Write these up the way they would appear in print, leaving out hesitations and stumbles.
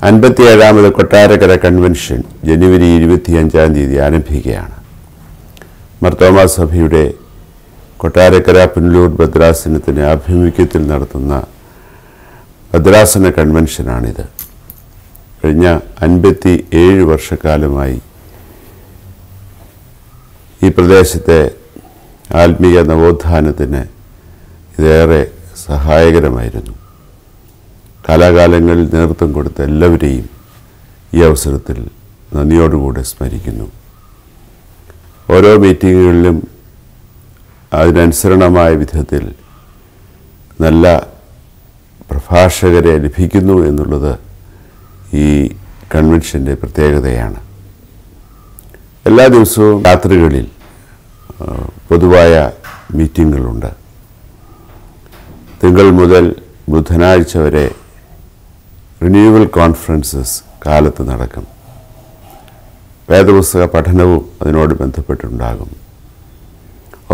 57ാമത് Kottarakkara convention ജനുവരി 25-ാം തീയതി ആരംഭിക്കുകയാണ്. മാർത്തോമാ സഭയുടെ കൊട്ടാരക്കര പുനലൂർ ഭദ്രാസനത്തിന് ആഭിമുഖ്യത്തിൽ നടത്തുന്ന ഭദ്രാസന കൺവെൻഷനാണിത്. കഴിഞ്ഞ 57 വർഷക്കാലമായി ഈ പ്രദേശത്തെ ആത്മീയ നവോത്ഥാനത്തിന് ഇതേറെ സഹായകരമായിരുന്നു. കാലാകാലങ്ങളിൽ നേതൃത്വം കൊടുത്ത എല്ലാവരെയും ഈ അവസരത്തിൽ നന്ദിയോടുകൂടെ സ്മരിക്കുന്നു. ഓരോ മീറ്റിങ്ങുകളിലും അതിനനുസരണമായ വിധത്തിൽ നല്ല പ്രഭാഷകരെ ലഭിക്കുന്നു എന്നുള്ളത് ഈ കൺവെൻഷൻ്റെ പ്രത്യേകതയാണ്. എല്ലാ ദിവസവും രാത്രികളിൽ പൊതുവായ മീറ്റിങ്ങുകളുണ്ട്. തിങ്കൾ മുതൽ ബുധനാഴ്ച വരെ റിന്യൂവൽ കോൺഫറൻസസ് കാലത്ത് നടക്കും. വേദപുസ്തക പഠനവും അതിനോട് ബന്ധപ്പെട്ടുണ്ടാകും.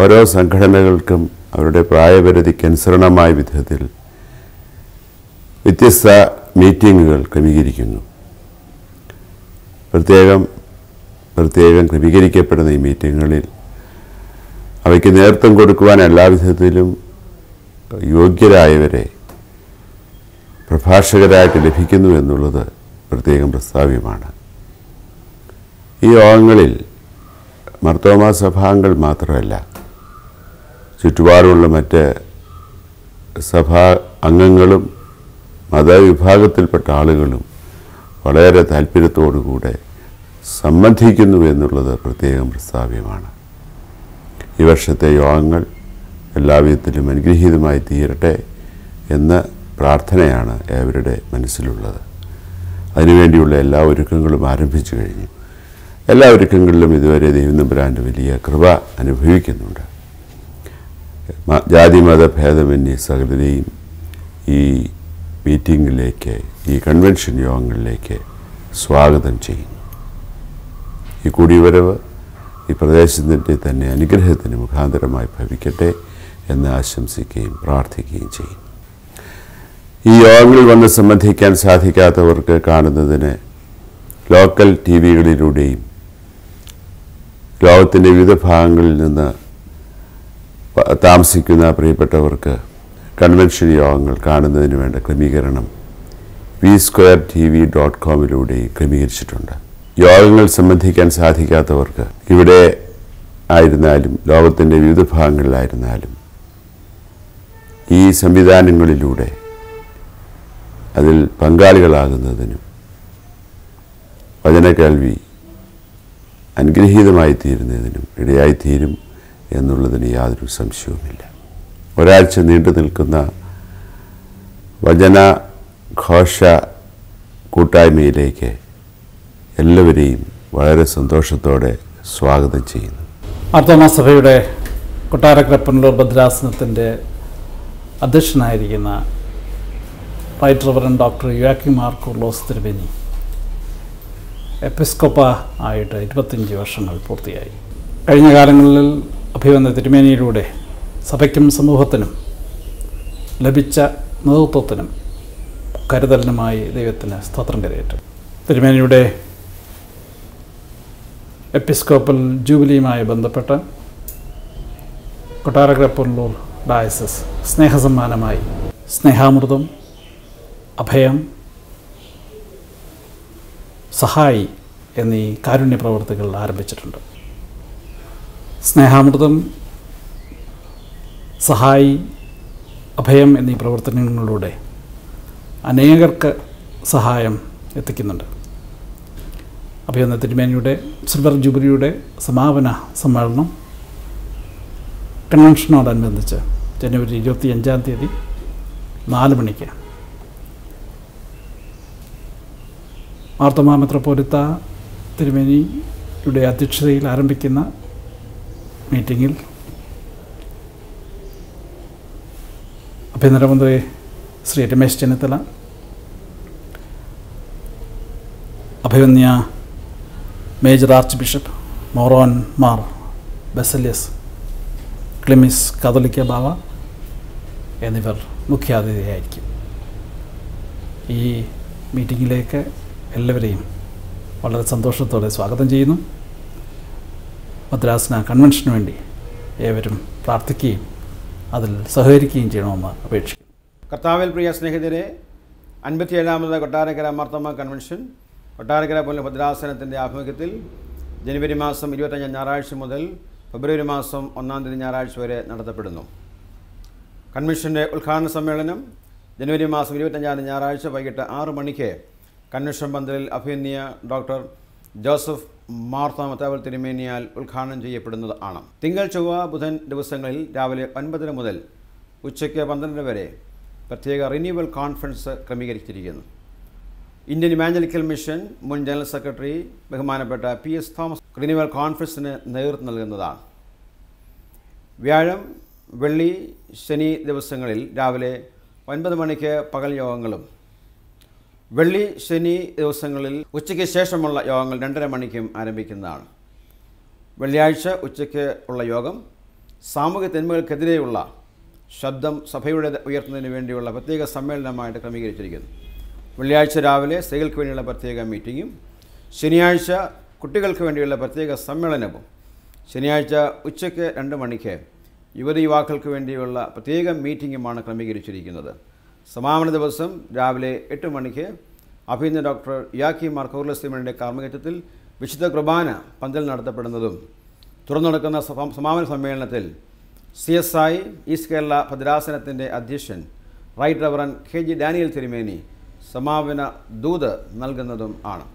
ഓരോ സംഘടനകൾക്കും അവരുടെ പ്രായപരിധിക്കനുസരണമായ വിധത്തിൽ വ്യത്യസ്ത മീറ്റിങ്ങുകൾ ക്രമീകരിക്കുന്നു. പ്രത്യേകം ക്രമീകരിക്കപ്പെടുന്ന ഈ മീറ്റിങ്ങുകളിൽ അവയ്ക്ക് നേതൃത്വം കൊടുക്കുവാൻ എല്ലാവിധത്തിലും യോഗ്യരായവരെ പ്രഭാഷകരായിട്ട് ലഭിക്കുന്നു എന്നുള്ളത് പ്രത്യേകം പ്രസ്താവ്യമാണ്. ഈ യോഗങ്ങളിൽ മാർത്തോമാ സഭാംഗങ്ങൾ മാത്രമല്ല, ചുറ്റുപാടുമുള്ള മറ്റ് സഭാ അംഗങ്ങളും മതവിഭാഗത്തിൽപ്പെട്ട ആളുകളും വളരെ താല്പര്യത്തോടുകൂടെ സംബന്ധിക്കുന്നു എന്നുള്ളത് പ്രത്യേകം പ്രസ്താവ്യമാണ്. ഈ വർഷത്തെ യോഗങ്ങൾ എല്ലാവിധത്തിലും അനുഗ്രഹീതമായി തീരട്ടെ എന്ന പ്രാർത്ഥനയാണ് ഏവരുടെ മനസ്സിലുള്ളത്. അതിനുവേണ്ടിയുള്ള എല്ലാ ഒരുക്കങ്ങളും ആരംഭിച്ചു കഴിഞ്ഞു. എല്ലാ ഒരുക്കങ്ങളിലും ഇതുവരെ ദൈവനമ്പുരാൻ്റെ വലിയ കൃപ അനുഭവിക്കുന്നുണ്ട്. ജാതി മതഭേദമന്യേ സകലരെയും ഈ മീറ്റിങ്ങിലേക്ക്, ഈ കൺവെൻഷൻ യോഗങ്ങളിലേക്ക് സ്വാഗതം ചെയ്യുന്നു. ഈ കൂടിവരവ് ഈ പ്രദേശത്തിൻ്റെ തന്നെ അനുഗ്രഹത്തിന് മുഖാന്തരമായി ഭവിക്കട്ടെ എന്ന് ആശംസിക്കുകയും പ്രാർത്ഥിക്കുകയും ചെയ്യും. ഈ യോഗങ്ങളിൽ വന്ന് സംബന്ധിക്കാൻ സാധിക്കാത്തവർക്ക് കാണുന്നതിന് ലോക്കൽ ടിവികളിലൂടെയും ലോകത്തിൻ്റെ വിവിധ ഭാഗങ്ങളിൽ നിന്ന് താമസിക്കുന്ന പ്രിയപ്പെട്ടവർക്ക് കൺവെൻഷൻ യോഗങ്ങൾ കാണുന്നതിന് വേണ്ട ക്രമീകരണം vsquaretv.com ക്രമീകരിച്ചിട്ടുണ്ട്. യോഗങ്ങൾ സംബന്ധിക്കാൻ സാധിക്കാത്തവർക്ക് ഇവിടെ ആയിരുന്നാലും ലോകത്തിൻ്റെ വിവിധ ഭാഗങ്ങളിലായിരുന്നാലും ഈ സംവിധാനങ്ങളിലൂടെ അതിൽ പങ്കാളികളാകുന്നതിനും വചനകേൾവി അനുഗ്രഹീതമായി തീരുന്നതിനും ഇടയായിത്തീരും എന്നുള്ളതിന് യാതൊരു സംശയവുമില്ല. ഒരാഴ്ച നീണ്ടു നിൽക്കുന്ന വചനഘോഷ കൂട്ടായ്മയിലേക്ക് എല്ലാവരെയും വളരെ സന്തോഷത്തോടെ സ്വാഗതം ചെയ്യുന്നു. മാർത്തോമാ സഭയുടെ കൊട്ടാരക്കര പുനലൂർ ഭദ്രാസനത്തിൻ്റെ അധ്യക്ഷനായിരിക്കുന്ന right reverend doctor Joachim Mar Coorilos തിരുമേനി എപ്പിസ്കോപ്പ ആയിട്ട് 25 വർഷങ്ങൾ പൂർത്തിയായി. കഴിഞ്ഞ കാലങ്ങളിൽ അഭിവന്ദ തിരുമേനിയിലൂടെ സഭയ്ക്കും സമൂഹത്തിനും ലഭിച്ച നേതൃത്വത്തിനും കരുതലിനുമായി ദൈവത്തിന് സ്തോത്രം കരയട്ടെ. തിരുമേനിയുടെ എപ്പിസ്കോപ്പൽ ജൂബിലിയുമായി ബന്ധപ്പെട്ട് കൊട്ടാരക്കര പുനലൂർ ഡയസസ് സ്നേഹസമ്മാനമായി സ്നേഹാമൃതം, അഭയം, സഹായി എന്നീ കാരുണ്യ പ്രവർത്തികൾ ആരംഭിച്ചിട്ടുണ്ട്. സ്നേഹാമൃതം, സഹായി, അഭയം എന്നീ പ്രവർത്തനങ്ങളിലൂടെ അനേകർക്ക് സഹായം എത്തിക്കുന്നുണ്ട്. അഭിവന്ദ തിരുമേനിയുടെ സിൽവർ ജൂബിലിയുടെ സമാപന സമ്മേളനം കൺവെൻഷനോടനുബന്ധിച്ച് ജനുവരി 25-ാം തീയതി 4 മണിക്ക് മാർത്തോമാ മെത്രാപ്പോലീത്ത തിരുമേനിയുടെ അധ്യക്ഷതയിൽ ആരംഭിക്കുന്ന മീറ്റിങ്ങിൽ ആഭ്യന്തരമന്ത്രി ശ്രീ രമേശ് ചെന്നിത്തല, അഭിവന്യ major archbishop Moran Mar Baselios Cleemis Catholicos Bava എന്നിവർ മുഖ്യാതിഥിയായിരിക്കും. ഈ മീറ്റിങ്ങിലേക്ക് എല്ലാവരെയും വളരെ സന്തോഷത്തോടെ സ്വാഗതം ചെയ്യുന്നു. ഭദ്രാസന കൺവെൻഷന് വേണ്ടി ഏവരും പ്രാർത്ഥിക്കുകയും അതിൽ സഹകരിക്കുകയും ചെയ്യണമെന്ന് അപേക്ഷിക്കുന്നു. കർത്താവിൽ പ്രിയ സ്നേഹിതരെ, 57ാമത് കൊട്ടാരക്കര മാർത്തോമാ കൺവെൻഷൻ കൊട്ടാരക്കര പോലെ ഭദ്രാസനത്തിൻ്റെ ആഭിമുഖ്യത്തിൽ ജനുവരി മാസം 25 ഞായറാഴ്ച മുതൽ ഫെബ്രുവരി മാസം 1 തീയതി ഞായറാഴ്ച വരെ നടത്തപ്പെടുന്നു. കൺവെൻഷൻ്റെ ഉദ്ഘാടന സമ്മേളനം ജനുവരി മാസം 25 ഞായറാഴ്ച വൈകിട്ട് 6 മണിക്ക് കൺവെൻഷൻ പന്തലിൽ അഭിനന്ദിയ ഡോക്ടർ ജോസഫ് മാർത്തോമാ മത്താവൽ തിരുമേനിയാൽ ഉദ്ഘാടനം ചെയ്യപ്പെടുന്നതാണ്. തിങ്കൾ, ചൊവ്വ, ബുധൻ ദിവസങ്ങളിൽ രാവിലെ 9 മുതൽ ഉച്ചയ്ക്ക് 12 വരെ പ്രത്യേക റിന്യൂവൽ കോൺഫറൻസ് ക്രമീകരിച്ചിരിക്കുന്നു. ഇന്ത്യൻ ഇവാഞ്ചലിക്കൽ മിഷൻ മുൻ ജനറൽ സെക്രട്ടറി ബഹുമാനപ്പെട്ട PS തോമസ് റിന്യൂവൽ കോൺഫറൻസിന് നേതൃത്വം നൽകുന്നതാണ്. വ്യാഴം, വെള്ളി, ശനി ദിവസങ്ങളിൽ രാവിലെ 9 മണിക്ക് പകൽ യോഗങ്ങളും വെള്ളി, ശനി ദിവസങ്ങളിൽ ഉച്ചയ്ക്ക് ശേഷമുള്ള യോഗങ്ങൾ 2:30 മണിക്കും ആരംഭിക്കുന്നതാണ്. വെള്ളിയാഴ്ച ഉച്ചയ്ക്ക് ഉള്ള യോഗം സാമൂഹ്യ തിന്മകൾക്കെതിരെയുള്ള ശബ്ദം സഭയുടെ ഉയർത്തുന്നതിന് വേണ്ടിയുള്ള പ്രത്യേക സമ്മേളനമായിട്ട് ക്രമീകരിച്ചിരിക്കുന്നു. വെള്ളിയാഴ്ച രാവിലെ സ്ത്രീകൾക്ക് വേണ്ടിയുള്ള പ്രത്യേക മീറ്റിങ്ങും ശനിയാഴ്ച കുട്ടികൾക്ക് വേണ്ടിയുള്ള പ്രത്യേക സമ്മേളനവും ശനിയാഴ്ച ഉച്ചയ്ക്ക് 2 മണിക്ക് യുവതീ-യുവാക്കൾക്ക് വേണ്ടിയുള്ള പ്രത്യേക മീറ്റിങ്ങുമാണ് ക്രമീകരിച്ചിരിക്കുന്നത്. സമാപന ദിവസം രാവിലെ 8 മണിക്ക് അഭിനന്ദ ഡോക്ടർ യാക്കി മാർ കൗർലസ് തിരുമേനിയുടെ കാർമ്മികത്വത്തിൽ വിശുദ്ധ കുർബാന പന്തൽ നടത്തപ്പെടുന്നതും തുറന്നു നടക്കുന്ന സമാപന സമ്മേളനത്തിൽ CSI ഈസ്റ്റ് കേരള ഭദ്രാസനത്തിൻ്റെ അധ്യക്ഷൻ റൈറ്റ് റവറൻ KG ഡാനിയൽ തിരുമേനി സമാപന ദൂത് നൽകുന്നതും ആണ്.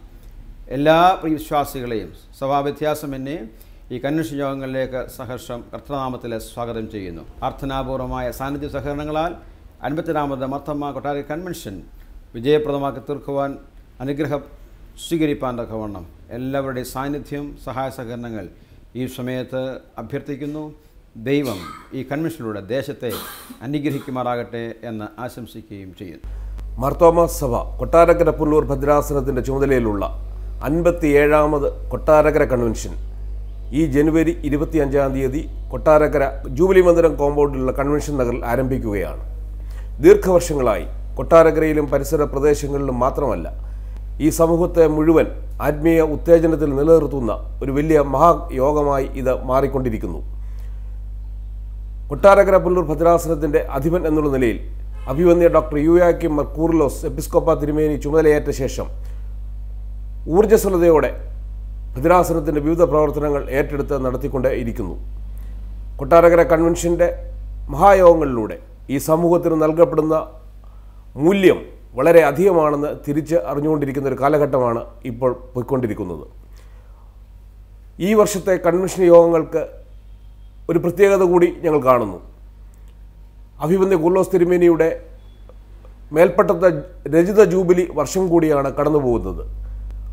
എല്ലാ വിശ്വാസികളെയും സഭാവ്യത്യാസമെന്നെ ഈ കൺവെൻഷൻ യോഗങ്ങളിലേക്ക് സഹർഷം കർത്തൃനാമത്തിൽ സ്വാഗതം ചെയ്യുന്നു. പ്രാർത്ഥനാപൂർവമായ സാന്നിധ്യ സഹകരണങ്ങളാൽ 52ാമത് മാർത്തോമാ കൊട്ടാരക്കര കൺവെൻഷൻ വിജയപ്രദമാക്കി തീർക്കുവാൻ അനുഗ്രഹം സ്വീകരിപ്പാൻ തക്കവണ്ണം എല്ലാവരുടെയും സാന്നിധ്യം, സഹായ സഹകരണങ്ങൾ ഈ സമയത്ത് അഭ്യർത്ഥിക്കുന്നു. ദൈവം ഈ കൺവെൻഷനിലൂടെ ദേശത്തെ അനുഗ്രഹിക്കുമാറാകട്ടെ എന്ന് ആശംസിക്കുകയും ചെയ്യുന്നു. മാർത്തോമാ സഭ കൊട്ടാരക്കര പുല്ലൂർ ഭദ്രാസനത്തിൻ്റെ ചുമതലയിലുള്ള 57ാമത് കൊട്ടാരക്കര കൺവെൻഷൻ ഈ ജനുവരി 25 തീയതി കൊട്ടാരക്കര ജൂബിലി മന്ദിരം കോമ്പൗണ്ടിലുള്ള കൺവെൻഷൻ നഗറിൽ ആരംഭിക്കുകയാണ്. ദീർഘവർഷങ്ങളായി കൊട്ടാരക്കരയിലും പരിസര പ്രദേശങ്ങളിലും മാത്രമല്ല ഈ സമൂഹത്തെ മുഴുവൻ ആത്മീയ ഉത്തേജനത്തിൽ നിലനിർത്തുന്ന ഒരു വലിയ മഹായോഗമായി ഇത് മാറിക്കൊണ്ടിരിക്കുന്നു. കൊട്ടാരക്കര പുല്ലൂർ ഭദ്രാസനത്തിൻ്റെ അധിപൻ എന്നുള്ള നിലയിൽ അഭിവന്യ ഡോക്ടർ യുയാക്കിം മാർ കൂറിലോസ് എപ്പിസ്കോപ്പ തിരുമേനി ചുമതലയേറ്റ ശേഷം ഊർജ്ജസ്വലതയോടെ ഭദ്രാസനത്തിൻ്റെ വിവിധ പ്രവർത്തനങ്ങൾ ഏറ്റെടുത്ത് നടത്തിക്കൊണ്ടേയിരിക്കുന്നു. കൊട്ടാരക്കര കൺവെൻഷൻ്റെ മഹായോഗങ്ങളിലൂടെ ഈ സമൂഹത്തിന് നൽകപ്പെടുന്ന മൂല്യം വളരെ അധികമാണെന്ന് തിരിച്ച് അറിഞ്ഞുകൊണ്ടിരിക്കുന്ന ഒരു കാലഘട്ടമാണ് ഇപ്പോൾ പോയിക്കൊണ്ടിരിക്കുന്നത്. ഈ വർഷത്തെ കൺവെൻഷൻ യോഗങ്ങൾക്ക് ഒരു പ്രത്യേകത കൂടി ഞങ്ങൾ കാണുന്നു. അഭിവന്യ കൂർലോസ് തിരുമേനിയുടെ മേൽപ്പട്ടത്തെ രജിത ജൂബിലി വർഷം കൂടിയാണ് കടന്നു പോകുന്നത്.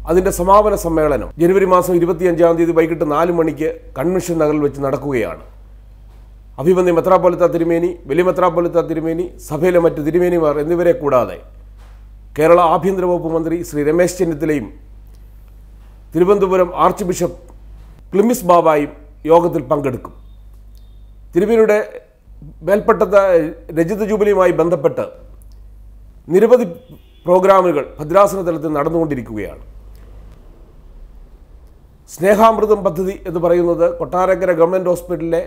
അതിൻ്റെ സമാപന സമ്മേളനം ജനുവരി മാസം 25 തീയതി വൈകിട്ട് 4 മണിക്ക് കൺവെൻഷൻ നഗറിൽ വെച്ച് നടക്കുകയാണ്. അഭിവന്യ മെത്രാപ്പൊലീത്ത തിരുമേനി, വലിയ മെത്രാപ്പൊലീത്ത തിരുമേനി, സഭയിലെ മറ്റ് തിരുമേനിമാർ എന്നിവരെ കൂടാതെ കേരള ആഭ്യന്തര വകുപ്പ് മന്ത്രി ശ്രീ രമേശ് ചെന്നിത്തലയും തിരുവനന്തപുരം ആർച്ച് ബിഷപ്പ് ക്ലിമിസ് ബാബായും യോഗത്തിൽ പങ്കെടുക്കും. തിരുമേനിയുടെ മേൽപ്പട്ടത്തെ രജിത ജൂബിലിയുമായി ബന്ധപ്പെട്ട് നിരവധി പ്രോഗ്രാമുകൾ ഭദ്രാസന തലത്തിൽ നടന്നുകൊണ്ടിരിക്കുകയാണ്. സ്നേഹാമൃതം പദ്ധതി എന്ന് പറയുന്നത് കൊട്ടാരക്കര ഗവൺമെൻറ് ഹോസ്പിറ്റലിലെ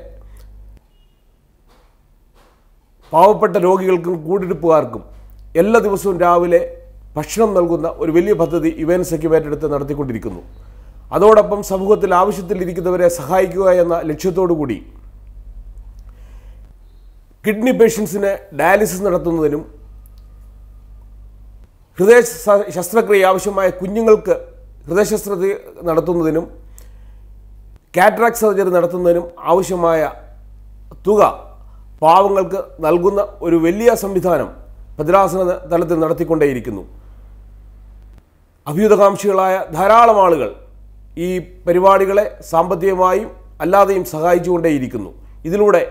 പാവപ്പെട്ട രോഗികൾക്കും കൂടിരിപ്പുകാർക്കും എല്ലാ ദിവസവും രാവിലെ ഭക്ഷണം നൽകുന്ന ഒരു വലിയ പദ്ധതി യുവൻസ് ഏറ്റെടുത്ത് നടത്തിക്കൊണ്ടിരിക്കുന്നു. അതോടൊപ്പം സമൂഹത്തിൽ ആവശ്യത്തിലിരിക്കുന്നവരെ സഹായിക്കുക എന്ന ലക്ഷ്യത്തോടു കൂടി കിഡ്നി പേഷ്യൻസിന് ഡയാലിസിസ് നടത്തുന്നതിനും ഹൃദയ ശസ്ത്രക്രിയ ആവശ്യമായ കുഞ്ഞുങ്ങൾക്ക് ഹൃദയശസ്ത്രക്രിയ നടത്തുന്നതിനും കാറ്ററാക്ട് സർജറി നടത്തുന്നതിനും ആവശ്യമായ തുക പാവങ്ങൾക്ക് നൽകുന്ന ഒരു വലിയ സംവിധാനം ഭദ്രാസന തലത്തിൽ നടത്തിക്കൊണ്ടേയിരിക്കുന്നു. അഭ്യുതകാംക്ഷികളായ ധാരാളം ആളുകൾ ഈ പരിപാടികളെ സാമ്പത്തികമായും അല്ലാതെയും സഹായിച്ചുകൊണ്ടേയിരിക്കുന്നു. ഇതിലൂടെ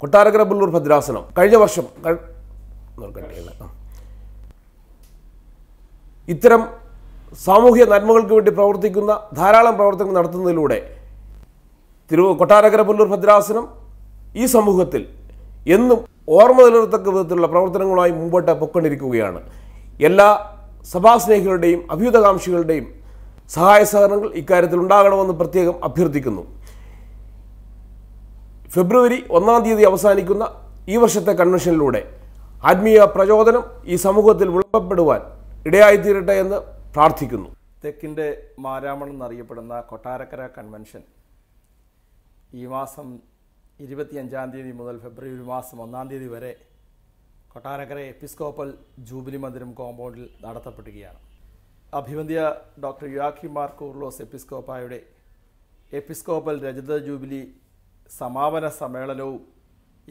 കൊട്ടാരക്കര പുല്ലൂർ ഭദ്രാസനം കഴിഞ്ഞ വർഷം ഇത്തരം സാമൂഹ്യ നന്മകൾക്ക് വേണ്ടി പ്രവർത്തിക്കുന്ന ധാരാളം പ്രവർത്തനങ്ങൾ നടത്തുന്നതിലൂടെ കൊട്ടാരക്കര പുല്ലൂർ ഭദ്രാസനം ഈ സമൂഹത്തിൽ എന്നും ഓർമ്മ നിലനിർത്തക്ക വിധത്തിലുള്ള പ്രവർത്തനങ്ങളുമായി മുമ്പോട്ട് പൊയ്ക്കൊണ്ടിരിക്കുകയാണ്. എല്ലാ സഭാസ്നേഹികളുടെയും അഭ്യുതകാംക്ഷികളുടെയും സഹായ സഹകരണങ്ങൾ ഇക്കാര്യത്തിൽ ഉണ്ടാകണമെന്ന് പ്രത്യേകം അഭ്യർത്ഥിക്കുന്നു. ഫെബ്രുവരി 1-ാം തീയതി അവസാനിക്കുന്ന ഈ വർഷത്തെ കൺവെൻഷനിലൂടെ ആത്മീയ പ്രചോദനം ഈ സമൂഹത്തിൽ വിളമ്പപ്പെടുവാൻ ഇടയായിത്തീരട്ടെ എന്ന് പ്രാർത്ഥിക്കുന്നു. തെക്കിൻ്റെ മാരാമൺ എന്നറിയപ്പെടുന്ന കൊട്ടാരക്കര കൺവെൻഷൻ ഈ മാസം 25-ാം തീയതി മുതൽ ഫെബ്രുവരി മാസം 1-ാം തീയതി വരെ കൊട്ടാരക്കര എപ്പിസ്കോപ്പൽ ജൂബിലി മന്ദിരം കോമ്പൗണ്ടിൽ നടത്തപ്പെടുകയാണ്. അഭിവന്ദ്യ ഡോക്ടർ യുവാക്കിം മാർ കൂർലോസ് എപ്പിസ്കോപ്പായുടെ എപ്പിസ്കോപ്പൽ രജത ജൂബിലി സമാപന സമ്മേളനവും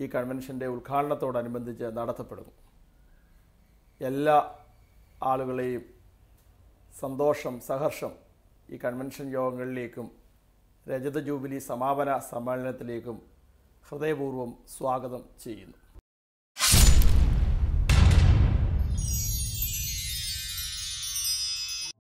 ഈ കൺവെൻഷൻ്റെ ഉദ്ഘാടനത്തോടനുബന്ധിച്ച് നടത്തപ്പെടുന്നു. എല്ലാ ആളുകളെയും സന്തോഷം, സഹർഷം ഈ കൺവെൻഷൻ യോഗങ്ങളിലേക്കും രജത ജൂബിലി സമാപന സമ്മേളനത്തിലേക്കും ഹൃദയപൂർവ്വം സ്വാഗതം ചെയ്യുന്നു.